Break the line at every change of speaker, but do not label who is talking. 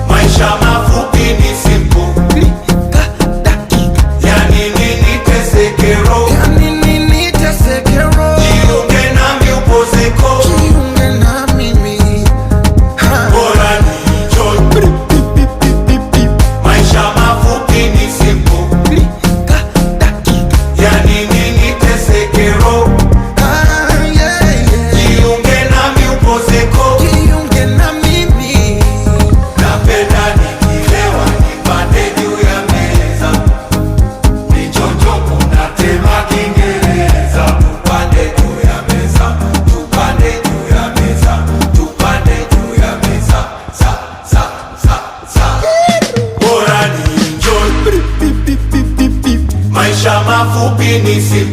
Maisha mafupi ni simple. Yani nini tesekero? Jiunge nami upozeko. Bora ni enjoy. Maisha mafupi ni simple. Yani nini tesekero? Jiunge nami upozeko. Napenda nikilewa nipande juu ya meza. Nichonjo kunatema Kiingereza. Tupande juu ya meza. Tupande juu ya meza. Tupande juu ya meza. Sa. Bora ni enjoy. Maisha mafupi ni simple.